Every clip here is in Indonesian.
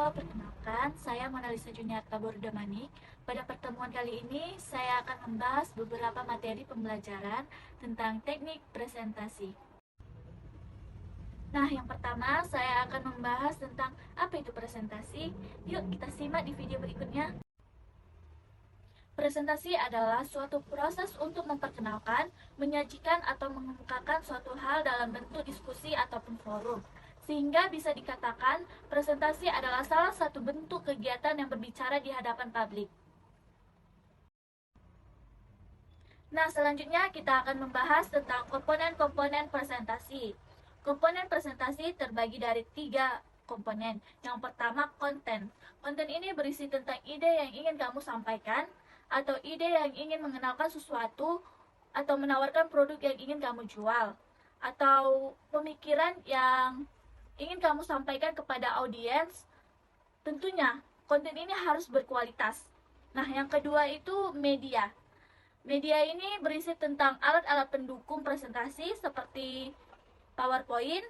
Perkenalkan, saya Monalisa Juniarta Bordemani. Pada pertemuan kali ini, saya akan membahas beberapa materi pembelajaran tentang teknik presentasi. Nah, yang pertama, saya akan membahas tentang apa itu presentasi. Yuk, kita simak di video berikutnya. Presentasi adalah suatu proses untuk memperkenalkan, menyajikan, atau mengemukakan suatu hal dalam bentuk diskusi ataupun forum. Sehingga bisa dikatakan presentasi adalah salah satu bentuk kegiatan yang berbicara di hadapan publik. Nah, selanjutnya kita akan membahas tentang komponen-komponen presentasi. Komponen presentasi terbagi dari 3 komponen. Yang pertama, konten. Konten ini berisi tentang ide yang ingin kamu sampaikan, atau ide yang ingin mengenalkan sesuatu, atau menawarkan produk yang ingin kamu jual, atau pemikiran yang ingin kamu sampaikan kepada audiens. Tentunya, konten ini harus berkualitas. Nah, yang kedua itu media. Media ini berisi tentang alat-alat pendukung presentasi seperti PowerPoint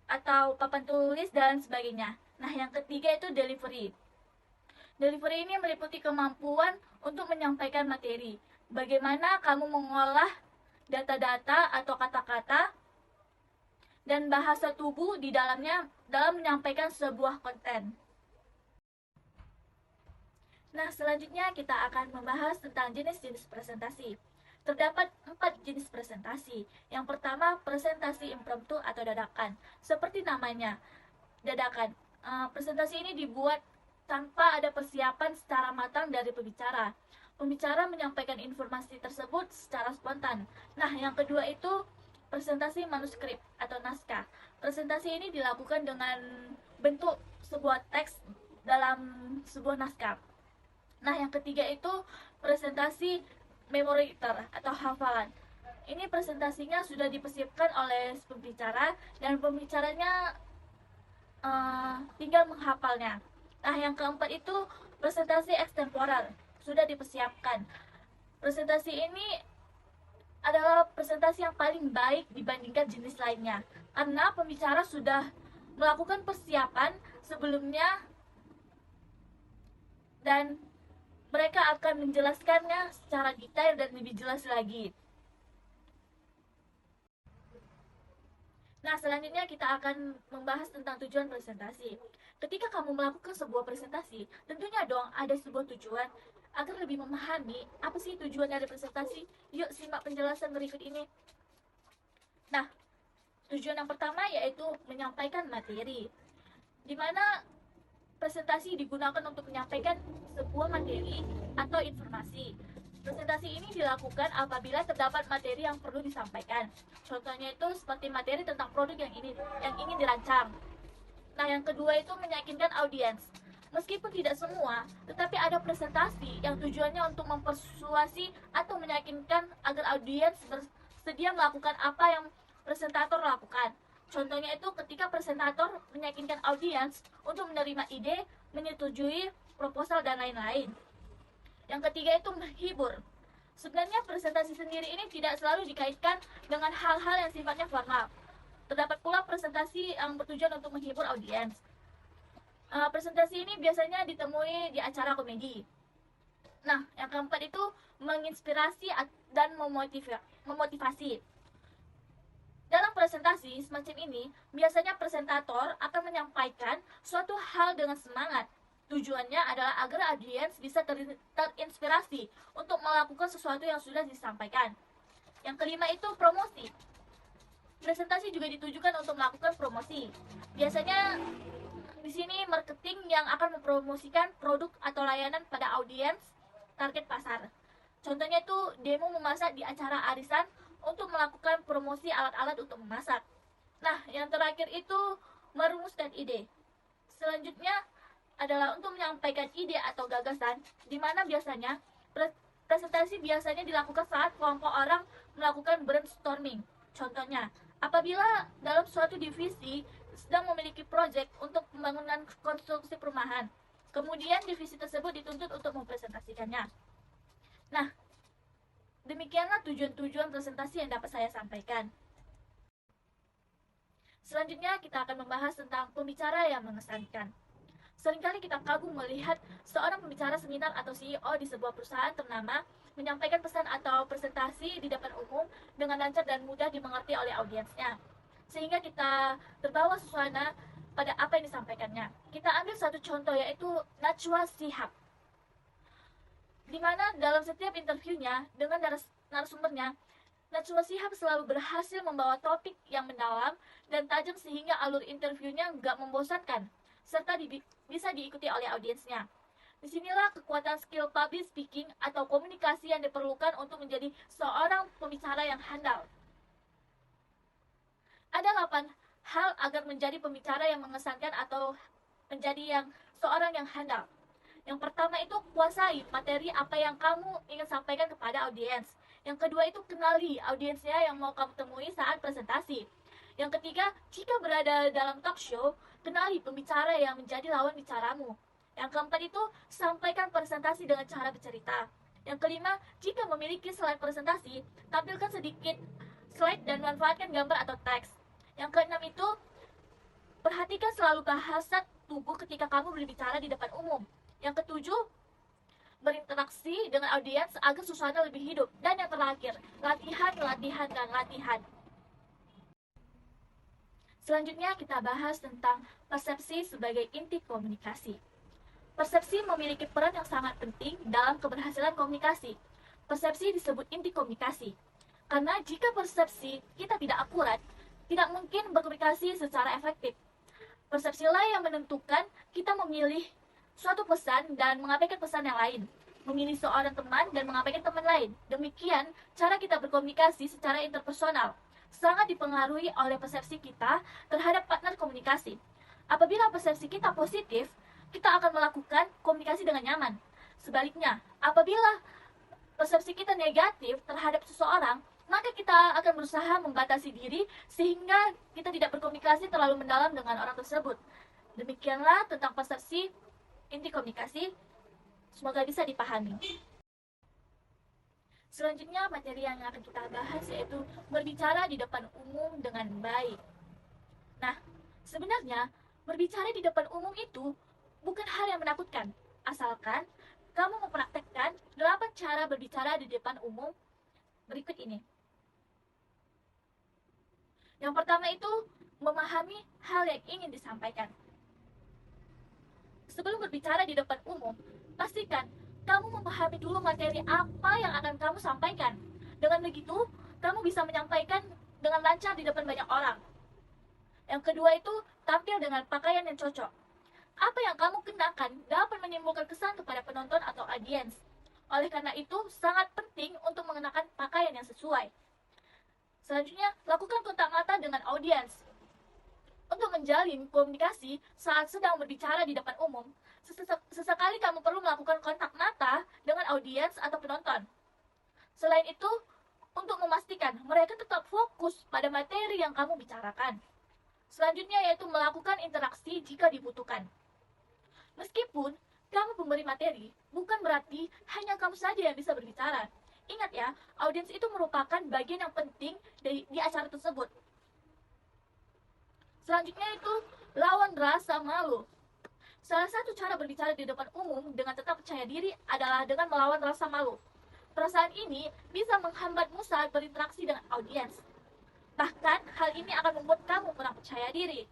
atau papan tulis dan sebagainya. Nah, yang ketiga itu delivery. Delivery ini meliputi kemampuan untuk menyampaikan materi. Bagaimana kamu mengolah data-data atau kata-kata dan bahasa tubuh di dalamnya dalam menyampaikan sebuah konten. Nah, selanjutnya kita akan membahas tentang jenis-jenis presentasi. Terdapat 4 jenis presentasi. Yang pertama, presentasi impromptu atau dadakan. Seperti namanya, dadakan. Presentasi ini dibuat tanpa ada persiapan secara matang dari pembicara. Pembicara menyampaikan informasi tersebut secara spontan. Nah, yang kedua itu presentasi manuskrip atau naskah. Presentasi ini dilakukan dengan bentuk sebuah teks dalam sebuah naskah. Nah, yang ketiga itu presentasi memoriter atau hafalan. Ini presentasinya sudah dipersiapkan oleh pembicara dan pembicaranya tinggal menghafalnya. Nah, yang keempat itu presentasi ekstemporer, sudah dipersiapkan. Presentasi ini adalah presentasi yang paling baik dibandingkan jenis lainnya, karena pembicara sudah melakukan persiapan sebelumnya dan mereka akan menjelaskannya secara detail dan lebih jelas lagi. Nah, selanjutnya kita akan membahas tentang tujuan presentasi. Ketika kamu melakukan sebuah presentasi, tentunya dong ada sebuah tujuan. Agar lebih memahami apa sih tujuan dari presentasi, yuk simak penjelasan berikut ini. Nah, tujuan yang pertama yaitu menyampaikan materi, di mana presentasi digunakan untuk menyampaikan sebuah materi atau informasi. Presentasi ini dilakukan apabila terdapat materi yang perlu disampaikan. Contohnya itu seperti materi tentang produk yang ingin dirancang. Nah, yang kedua itu meyakinkan audiens. Meskipun tidak semua, tetapi ada presentasi yang tujuannya untuk mempersuasi atau meyakinkan agar audiens bersedia melakukan apa yang presentator lakukan. Contohnya itu ketika presentator meyakinkan audiens untuk menerima ide, menyetujui proposal, dan lain-lain. Yang ketiga itu menghibur. Sebenarnya presentasi sendiri ini tidak selalu dikaitkan dengan hal-hal yang sifatnya formal. Terdapat pula presentasi yang bertujuan untuk menghibur audiens. Presentasi ini biasanya ditemui di acara komedi. Nah, yang keempat itu menginspirasi dan memotivasi. Dalam presentasi semacam ini, biasanya presentator akan menyampaikan suatu hal dengan semangat. Tujuannya adalah agar audiens bisa terinspirasi untuk melakukan sesuatu yang sudah disampaikan. Yang kelima itu promosi. Presentasi juga ditujukan untuk melakukan promosi. Biasanya di sini marketing yang akan mempromosikan produk atau layanan pada audiens target pasar. Contohnya itu demo memasak di acara arisan untuk melakukan promosi alat-alat untuk memasak. Nah, yang terakhir itu merumuskan ide. Selanjutnya adalah untuk menyampaikan ide atau gagasan, di mana biasanya presentasi biasanya dilakukan saat kelompok orang melakukan brainstorming. Contohnya, apabila dalam suatu divisi sedang memiliki proyek untuk pembangunan konstruksi perumahan, kemudian divisi tersebut dituntut untuk mempresentasikannya. Nah, demikianlah tujuan-tujuan presentasi yang dapat saya sampaikan. Selanjutnya kita akan membahas tentang pembicara yang mengesankan. Seringkali kita kagum melihat seorang pembicara seminar atau CEO di sebuah perusahaan ternama menyampaikan pesan atau presentasi di depan umum dengan lancar dan mudah dimengerti oleh audiensnya. Sehingga kita terbawa suasana pada apa yang disampaikannya. Kita ambil satu contoh yaitu Najwa Shihab, di mana dalam setiap interviewnya dengan narasumbernya, Najwa Shihab selalu berhasil membawa topik yang mendalam dan tajam sehingga alur interviewnya nggak membosankan, serta bisa diikuti oleh audiensnya. Disinilah kekuatan skill public speaking atau komunikasi yang diperlukan untuk menjadi seorang pembicara yang handal. Ada 8 hal agar menjadi pembicara yang mengesankan atau menjadi seorang yang handal. Yang pertama itu kuasai materi apa yang kamu ingin sampaikan kepada audiens. Yang kedua itu kenali audiensnya yang mau kamu temui saat presentasi. Yang ketiga, jika berada dalam talk show, kenali pembicara yang menjadi lawan bicaramu. Yang keempat itu, sampaikan presentasi dengan cara bercerita. Yang kelima, jika memiliki slide presentasi, tampilkan sedikit slide dan manfaatkan gambar atau teks. Yang keenam itu, perhatikan selalu bahasa tubuh ketika kamu berbicara di depan umum. Yang ketujuh, berinteraksi dengan audiens agar suasana lebih hidup. Dan yang terakhir, latihan, latihan, dan latihan. Selanjutnya kita bahas tentang persepsi sebagai inti komunikasi. Persepsi memiliki peran yang sangat penting dalam keberhasilan komunikasi. Persepsi disebut inti komunikasi. Karena jika persepsi kita tidak akurat, tidak mungkin berkomunikasi secara efektif. Persepsilah yang menentukan kita memilih suatu pesan dan mengabaikan pesan yang lain, memilih seorang teman dan mengabaikan teman lain. Demikian, cara kita berkomunikasi secara interpersonal sangat dipengaruhi oleh persepsi kita terhadap partner komunikasi. Apabila persepsi kita positif, kita akan melakukan komunikasi dengan nyaman. Sebaliknya, apabila persepsi kita negatif terhadap seseorang, maka kita akan berusaha membatasi diri sehingga kita tidak berkomunikasi terlalu mendalam dengan orang tersebut. Demikianlah tentang persepsi inti komunikasi, semoga bisa dipahami. Selanjutnya materi yang akan kita bahas yaitu berbicara di depan umum dengan baik. Nah, sebenarnya berbicara di depan umum itu bukan hal yang menakutkan, asalkan kamu mempraktekkan 8 cara berbicara di depan umum berikut ini. Yang pertama itu memahami hal yang ingin disampaikan. Sebelum berbicara di depan umum, pastikan kamu memahami dulu materi apa yang akan kamu sampaikan. Dengan begitu, kamu bisa menyampaikan dengan lancar di depan banyak orang. Yang kedua itu, tampil dengan pakaian yang cocok. Apa yang kamu kenakan dapat menimbulkan kesan kepada penonton atau audiens. Oleh karena itu, sangat penting untuk mengenakan pakaian yang sesuai. Selanjutnya, lakukan kontak mata dengan audiens. Untuk menjalin komunikasi saat sedang berbicara di depan umum, sesekali kamu perlu melakukan kontak mata dengan audiens atau penonton. Selain itu, untuk memastikan mereka tetap fokus pada materi yang kamu bicarakan. Selanjutnya yaitu melakukan interaksi jika dibutuhkan. Meskipun kamu pemberi materi, bukan berarti hanya kamu saja yang bisa berbicara. Ingat ya, audiens itu merupakan bagian yang penting di acara tersebut. Selanjutnya itu lawan rasa malu. Salah satu cara berbicara di depan umum dengan tetap percaya diri adalah dengan melawan rasa malu. Perasaan ini bisa menghambatmu saat berinteraksi dengan audiens. Bahkan hal ini akan membuat kamu kurang percaya diri.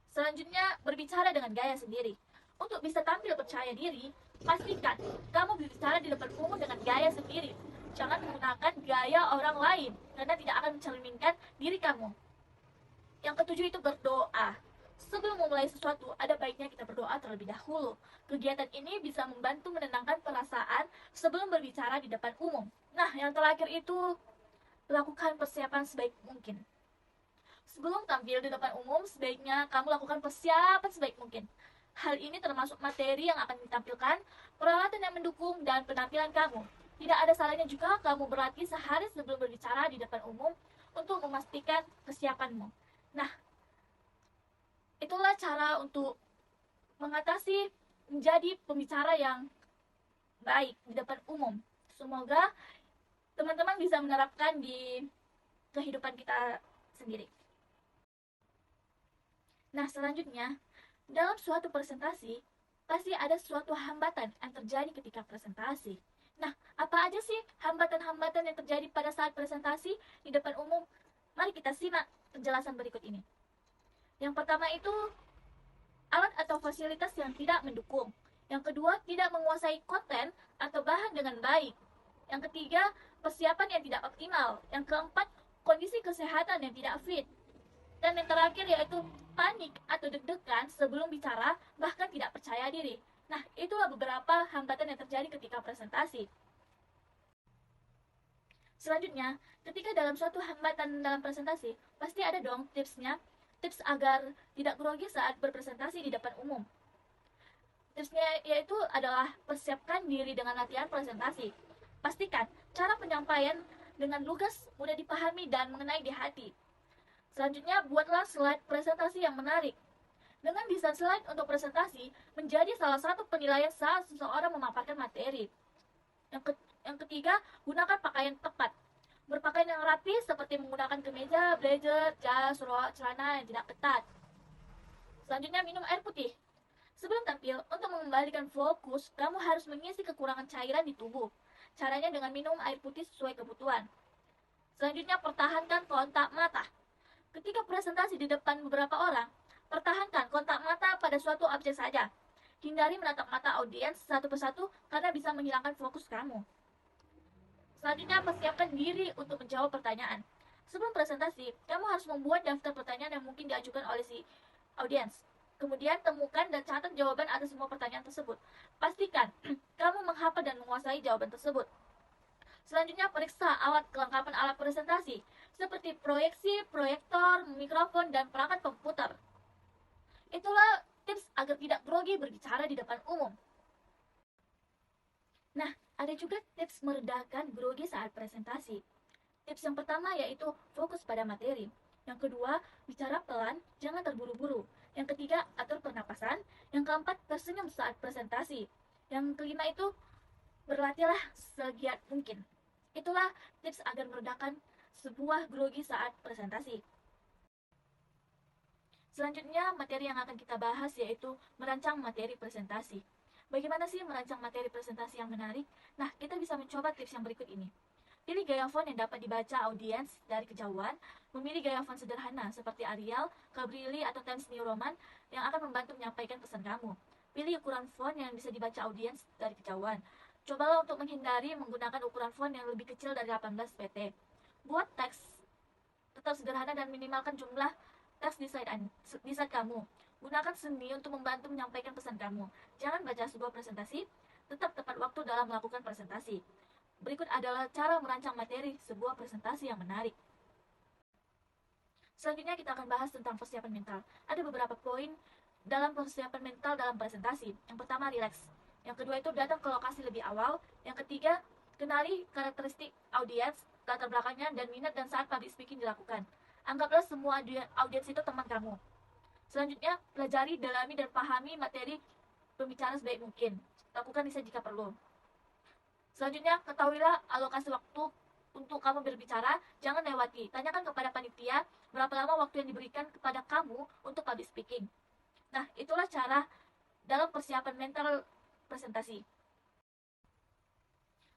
Selanjutnya, berbicara dengan gaya sendiri. Untuk bisa tampil percaya diri, pastikan kamu berbicara di depan umum dengan gaya sendiri. Jangan menggunakan gaya orang lain, karena tidak akan mencerminkan diri kamu. Yang ketujuh itu berdoa. Sebelum memulai sesuatu, ada baiknya kita berdoa terlebih dahulu. Kegiatan ini bisa membantu menenangkan perasaan sebelum berbicara di depan umum. Nah, yang terakhir itu, lakukan persiapan sebaik mungkin. Sebelum tampil di depan umum, sebaiknya kamu lakukan persiapan sebaik mungkin. Hal ini termasuk materi yang akan ditampilkan, peralatan yang mendukung, dan penampilan kamu. Tidak ada salahnya juga kamu berlatih sehari sebelum berbicara di depan umum untuk memastikan kesiapanmu. Nah, itulah cara untuk mengatasi menjadi pembicara yang baik di depan umum. Semoga teman-teman bisa menerapkan di kehidupan kita sendiri. Nah, selanjutnya, Dalam suatu presentasi, pasti ada suatu hambatan yang terjadi ketika presentasi. Nah, apa aja sih hambatan-hambatan yang terjadi pada saat presentasi di depan umum? Mari kita simak penjelasan berikut ini. Yang pertama itu alat atau fasilitas yang tidak mendukung. Yang kedua, tidak menguasai konten atau bahan dengan baik. Yang ketiga, persiapan yang tidak optimal. Yang keempat, kondisi kesehatan yang tidak fit. Dan yang terakhir yaitu panik atau deg-degan sebelum bicara, bahkan tidak percaya diri. Nah, itulah beberapa hambatan yang terjadi ketika presentasi. Selanjutnya, ketika dalam suatu hambatan dalam presentasi, pasti ada dong tipsnya, tips agar tidak grogi saat berpresentasi di depan umum. Tipsnya yaitu adalah persiapkan diri dengan latihan presentasi. Pastikan cara penyampaian dengan lugas, mudah dipahami, dan mengenai di hati. Selanjutnya, buatlah slide presentasi yang menarik. Dengan desain slide untuk presentasi menjadi salah satu penilaian saat seseorang memaparkan materi. Yang ketiga, gunakan pakaian tepat. Berpakaian yang rapi seperti menggunakan kemeja, blazer, jas, celana yang tidak ketat. Selanjutnya, minum air putih. Sebelum tampil, untuk mengembalikan fokus, kamu harus mengisi kekurangan cairan di tubuh. Caranya dengan minum air putih sesuai kebutuhan. Selanjutnya, pertahankan kontak mata. Ketika presentasi di depan beberapa orang, pertahankan kontak mata pada suatu objek saja. Hindari menatap mata audiens satu persatu karena bisa menghilangkan fokus kamu. Selanjutnya, persiapkan diri untuk menjawab pertanyaan. Sebelum presentasi, kamu harus membuat daftar pertanyaan yang mungkin diajukan oleh si audiens. Kemudian, temukan dan catat jawaban atas semua pertanyaan tersebut. Pastikan kamu menghafal dan menguasai jawaban tersebut. Selanjutnya, periksa alat kelengkapan alat presentasi, seperti proyeksi, proyektor, mikrofon, dan perangkat komputer. Itulah tips agar tidak grogi berbicara di depan umum. Nah, ada juga tips meredakan grogi saat presentasi. Tips yang pertama yaitu fokus pada materi. Yang kedua, bicara pelan, jangan terburu-buru. Yang ketiga, atur pernapasan. Yang keempat, tersenyum saat presentasi. Yang kelima itu, berlatihlah segiat mungkin. Itulah tips agar meredakan sebuah grogi saat presentasi. Selanjutnya, materi yang akan kita bahas yaitu merancang materi presentasi. Bagaimana sih merancang materi presentasi yang menarik? Nah, kita bisa mencoba tips yang berikut ini. Pilih gaya font yang dapat dibaca audiens dari kejauhan. Memilih gaya font sederhana seperti Arial, Calibri, atau Times New Roman yang akan membantu menyampaikan pesan kamu. Pilih ukuran font yang bisa dibaca audiens dari kejauhan. Cobalah untuk menghindari menggunakan ukuran font yang lebih kecil dari 18 pt. Buat teks tetap sederhana dan minimalkan jumlah teks di slide kamu. Gunakan seni untuk membantu menyampaikan pesan kamu. Jangan baca sebuah presentasi, tetap tepat waktu dalam melakukan presentasi. Berikut adalah cara merancang materi sebuah presentasi yang menarik. Selanjutnya kita akan bahas tentang persiapan mental. Ada beberapa poin dalam persiapan mental dalam presentasi. Yang pertama, rileks. Yang kedua itu datang ke lokasi lebih awal. Yang ketiga, kenali karakteristik audiens, latar belakangnya, dan minat dan saat public speaking dilakukan. Anggaplah semua audiens itu teman kamu. Selanjutnya, pelajari, dalami, dan pahami materi pembicaraan sebaik mungkin. Lakukan riset jika perlu. Selanjutnya, ketahuilah alokasi waktu untuk kamu berbicara, jangan lewati. Tanyakan kepada panitia berapa lama waktu yang diberikan kepada kamu untuk public speaking. Nah, itulah cara dalam persiapan mental presentasi.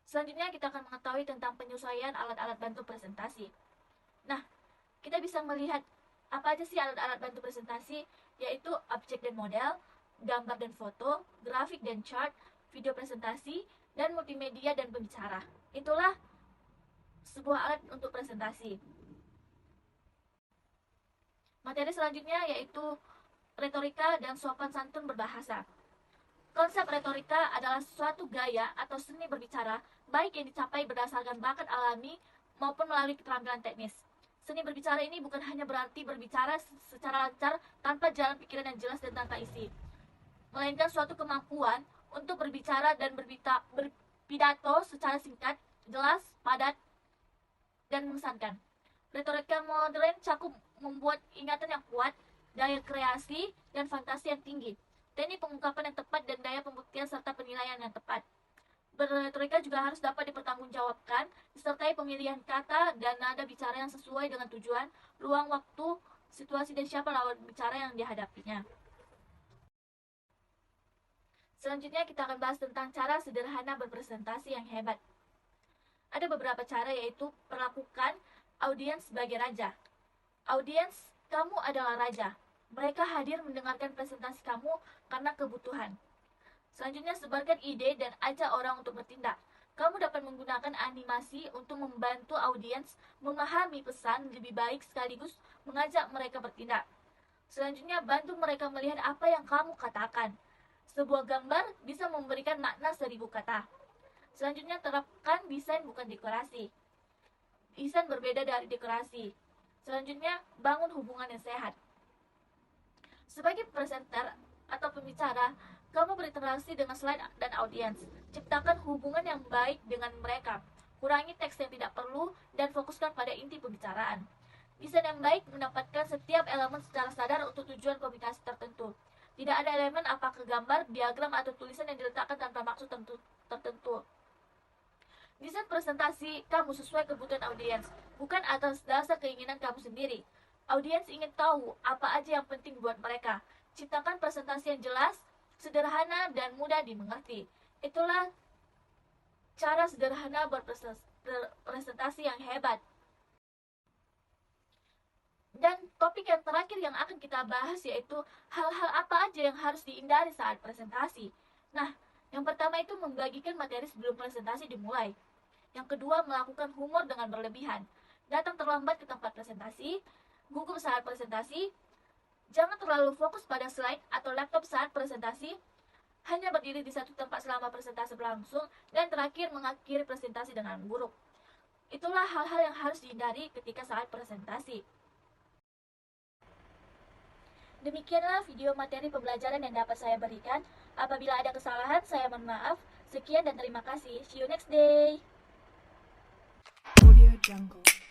Selanjutnya, kita akan mengetahui tentang penyesuaian alat-alat bantu presentasi. Nah, kita bisa melihat apa aja sih alat-alat bantu presentasi, yaitu objek dan model, gambar dan foto, grafik dan chart, video presentasi, dan multimedia dan pembicara. Itulah sebuah alat untuk presentasi. Materi selanjutnya yaitu retorika dan sopan santun berbahasa. Konsep retorika adalah suatu gaya atau seni berbicara, baik yang dicapai berdasarkan bakat alami maupun melalui keterampilan teknis. Seni berbicara ini bukan hanya berarti berbicara secara lancar tanpa jalan pikiran yang jelas dan tanpa isi, melainkan suatu kemampuan untuk berbicara dan berpidato secara singkat, jelas, padat, dan mengesankan. Retorika modern cakup membuat ingatan yang kuat, daya kreasi, dan fantasi yang tinggi, teknik pengungkapan yang tepat, dan daya pembuktian serta penilaian yang tepat. Berretorika juga harus dapat dipertanggungjawabkan, disertai pemilihan kata dan nada bicara yang sesuai dengan tujuan, ruang waktu, situasi, dan siapa lawan bicara yang dihadapinya. Selanjutnya kita akan bahas tentang cara sederhana berpresentasi yang hebat. Ada beberapa cara, yaitu perlakukan audiens sebagai raja. Audiens, kamu adalah raja. Mereka hadir mendengarkan presentasi kamu karena kebutuhan. Selanjutnya, sebarkan ide dan ajak orang untuk bertindak. Kamu dapat menggunakan animasi untuk membantu audiens memahami pesan lebih baik sekaligus mengajak mereka bertindak. Selanjutnya, bantu mereka melihat apa yang kamu katakan. Sebuah gambar bisa memberikan makna 1000 kata. Selanjutnya, terapkan desain bukan dekorasi. Desain berbeda dari dekorasi. Selanjutnya, bangun hubungan yang sehat. Sebagai presenter atau pembicara, kamu berinteraksi dengan slide dan audiens. Ciptakan hubungan yang baik dengan mereka. Kurangi teks yang tidak perlu dan fokuskan pada inti pembicaraan. Desain yang baik mendapatkan setiap elemen secara sadar untuk tujuan komunikasi tertentu. Tidak ada elemen apakah gambar, diagram, atau tulisan yang diletakkan tanpa maksud tertentu. Desain presentasi kamu sesuai kebutuhan audiens, bukan atas dasar keinginan kamu sendiri. Audiens ingin tahu apa aja yang penting buat mereka. Ciptakan presentasi yang jelas, sederhana, dan mudah dimengerti. Itulah cara sederhana berpresentasi yang hebat. Dan topik yang terakhir yang akan kita bahas yaitu hal-hal apa aja yang harus dihindari saat presentasi. Nah, yang pertama itu membagikan materi sebelum presentasi dimulai. Yang kedua, melakukan humor dengan berlebihan. Datang terlambat ke tempat presentasi, gugup saat presentasi, jangan terlalu fokus pada slide atau laptop saat presentasi, hanya berdiri di satu tempat selama presentasi berlangsung, dan terakhir mengakhiri presentasi dengan buruk. Itulah hal-hal yang harus dihindari ketika saat presentasi. Demikianlah video materi pembelajaran yang dapat saya berikan. Apabila ada kesalahan, saya mohon maaf. Sekian dan terima kasih. See you next day. Audio Jungle.